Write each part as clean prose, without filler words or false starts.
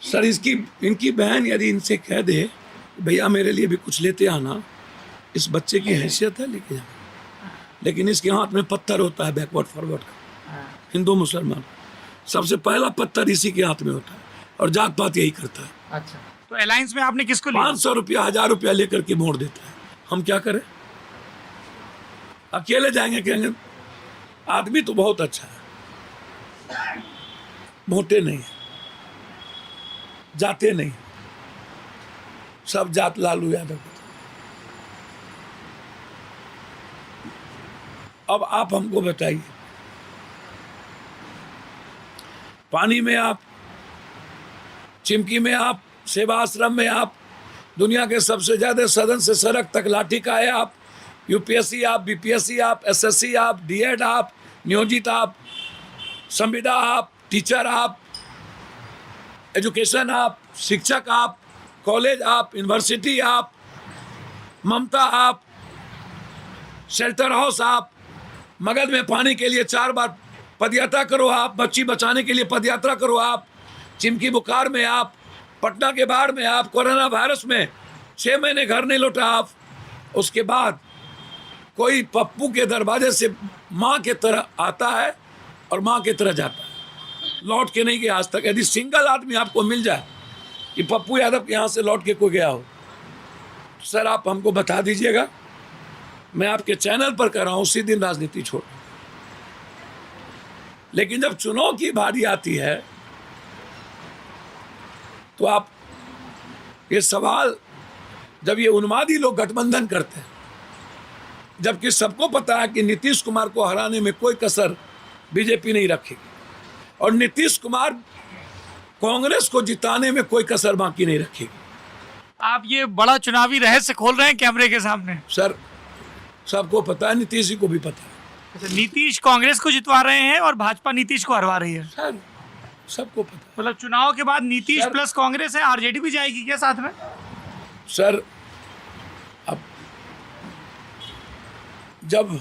Sir इनकी बहन यदि इनसे कह दे भैया मेरे लिए भी कुछ लेते आना, इस बच्चे की हैसियत है लेके जाना, लेकिन इसके हाथ में पत्थर होता है बैकवर्ड फॉरवर्ड का। हिंदू मुसलमान सबसे पहला पत्थर इसी के हाथ में होता है और जात पात यही करता है। अच्छा, तो अलायंस में आपने किसको लिया? 500 रुपया 1000 रुपया लेकर के मोड़ देता है। हम क्या करें? अकेले जाएंगे, कहेंगे आदमी तो बहुत अच्छा है, मोटे नहीं है, जाते नहीं, सब जात लालू यादव को। अब आप हमको बताइए, पानी में आप, चिमकी में आप, सेवा आश्रम में आप, दुनिया के सबसे ज्यादा सदन से सड़क तक लाठी का है आप, यूपीएससी आप, बीपीएससी आप, एसएससी आप, डीएड आप, नियोजित आप, संविदा आप, टीचर आप, एजुकेशन आप, शिक्षक आप, कॉलेज आप, यूनिवर्सिटी आप, ममता आप, शेल्टर हाउस आप, मगध में पानी के लिए 4 बार पदयात्रा करो आप, बच्ची बचाने के लिए पदयात्रा करो आप, चिमकी बुखार में आप, पटना के बाढ़ में आप, कोरोना वायरस में 6 महीने घर नहीं लौटा आप। उसके बाद कोई पप्पू के दरवाजे से माँ के तरह आता है और माँ के तरह जाता है, लौट के नहीं गया आज तक। यदि सिंगल आदमी आपको मिल जाए कि पप्पू यादव यहाँ से लौट के कोई गया हो, तो सर आप हमको बता दीजिएगा, मैं आपके चैनल पर कर रहा हूँ, उसी दिन राजनीति छोड़। लेकिन जब चुनाव की बारी आती है तो आप ये सवाल, जब ये उन्मादी लोग गठबंधन करते हैं, जबकि सबको पता है कि नीतीश कुमार को हराने में कोई कसर बीजेपी नहीं रखेगी और नीतीश कुमार कांग्रेस को जिताने में कोई कसर बाकी नहीं रखेगी। आप ये बड़ा चुनावी रहस्य खोल रहे हैं कैमरे के सामने। सर सबको पता है, नीतीश जी को भी पता है। अच्छा, नीतीश कांग्रेस को जितवा रहे हैं और भाजपा नीतीश को हरवा रही है। सर सबको पता है। मतलब चुनाव के बाद नीतीश प्लस कांग्रेस है, आरजेडी भी जाएगी क्या साथ में? सर अब जब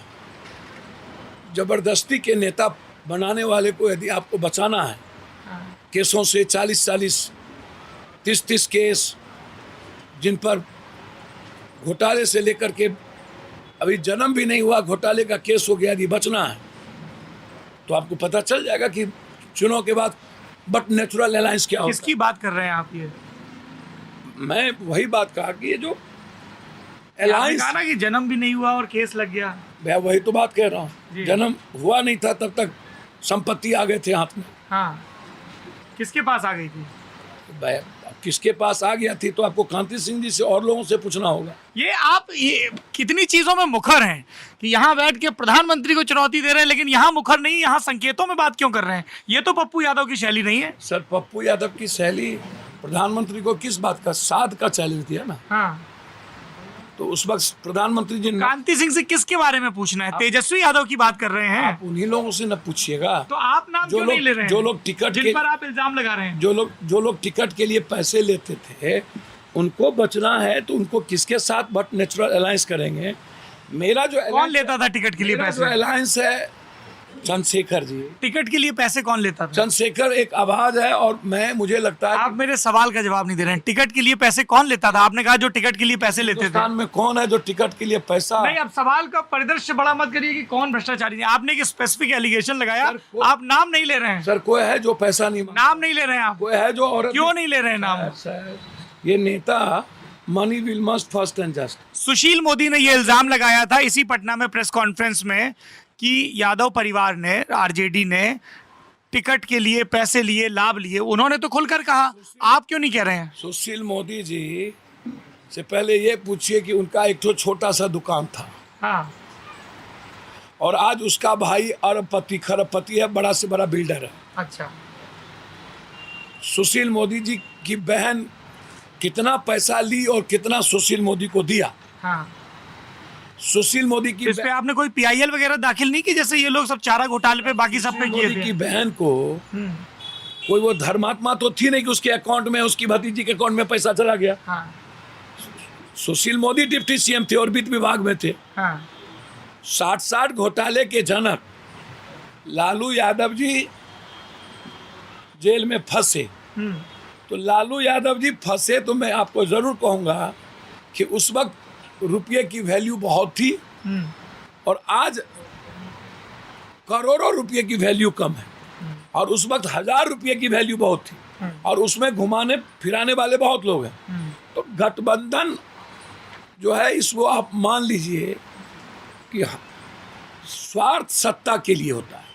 जबरदस्ती के नेता बनाने वाले को यदि आपको बचाना है केसों से, 40-40, 30-30 केस जिन पर घोटाले से लेकर के अभी जन्म भी नहीं हुआ घोटाले का केस हो गया, यदि बचना है तो आपको पता चल जाएगा कि चुनाव के बाद बट नेचुरल अलायंस क्या होता है। किसकी बात कर रहे हैं आप? ये मैं वही बात कहा कि ये जो आपने अलायंस, कहा ना कि जन्म भी नहीं हुआ और केस लग गया। मैं वही तो बात कह रहा हूँ, जी। जन्म हुआ नहीं था तब तक संपत्ति आ गए थे हाथ में। हाँ, किसके पास आ गई थी? किसके पास आ गया थी तो आपको कांति सिंह जी से और लोगों से पूछना होगा। ये आप ये कितनी चीजों में मुखर हैं कि यहाँ बैठ के प्रधानमंत्री को चुनौती दे रहे हैं, लेकिन यहाँ मुखर नहीं, यहाँ संकेतों में बात क्यों कर रहे हैं? ये तो पप्पू यादव की शैली नहीं है। सर पप्पू यादव की शैली प्रधानमंत्री को किस बात का, साध का चैलेंज दिया ना, हाँ, तो उस वक्त प्रधानमंत्री जी ने, कांति सिंह से किसके बारे में पूछना है? तेजस्वी यादव की बात कर रहे हैं। आप उन्हीं लोगों से न पूछिएगा। तो आप नाम जो क्यों नहीं ले रहे हैं? जो लोग टिकट जिन के, पर आप इल्जाम लगा रहे हैं, जो लोग टिकट के लिए पैसे लेते थे, उनको बचना है तो उनको किसके साथ बट नेचुरल अलायंस करेंगे। मेरा जो कौन लेता था टिकट के लिए मेरा जो पैसे? अलायंस है चंद्रशेखर जी। टिकट के लिए पैसे कौन लेता था? चंद्रशेखर एक आवाज है और मुझे लगता है आप मेरे सवाल का जवाब नहीं दे रहे हैं। टिकट के लिए पैसे कौन लेता था? आपने कहा जो टिकट के लिए पैसे लेते थे। हिंदुस्तान में कौन है जो टिकट के लिए पैसा, नहीं, अब सवाल का परिदृश्य बड़ा मत करिए कि कौन भ्रष्टाचारी है। आपने एक स्पेसिफिक एलिगेशन लगाया, आप नाम नहीं ले रहे हैं। सर कोई है जो पैसा नहीं मांगता, नाम नहीं ले रहे हैं आप। कोई है जो औरत, क्यों नहीं ले रहे हैं नाम? सर ये नेता money will must first and just. Sushil Modi ने ये इल्जाम लगाया था इसी पटना में प्रेस कॉन्फ्रेंस में कि यादव परिवार ने, आरजेडी ने टिकट के लिए पैसे लिए, लाभ लिए। उन्होंने तो खुलकर कहा, आप क्यों नहीं कह रहे हैं? सुशील मोदी जी से पहले ये पूछिए कि उनका एक तो छोटा सा दुकान था, हाँ, और आज उसका भाई अरबपति खरबपति है, बड़ा से बड़ा बिल्डर है। अच्छा, सुशील मोदी जी की बहन कितना पैसा ली और कितना सुशील मोदी को दिया। हाँ, सुशील मोदी की इस पे आपने कोई पीआईएल वगैरह दाखिल नहीं की, जैसे ये लोग सब चारा घोटाले पे बाकी सब पे किए मोदी थे? की बहन को कोई वो धर्मात्मा तो थी नहीं कि उसके अकाउंट में, उसकी भतीजी के अकाउंट में पैसा चला गया। हाँ, सुशील मोदी डिप्टी सीएम थे और वित्त विभाग में थे। हाँ, 60 घोटाले के जनक लालू यादव जी जेल में फंसे, तो लालू यादव जी फंसे तो मैं आपको जरूर कहूंगा कि उस वक्त रुपये की वैल्यू बहुत थी और आज करोड़ों रुपये की वैल्यू कम है, और उस वक्त 1000 रुपये की वैल्यू बहुत थी और उसमें घुमाने फिराने वाले बहुत लोग हैं। तो गठबंधन जो है इसको आप मान लीजिए कि स्वार्थ सत्ता के लिए होता है।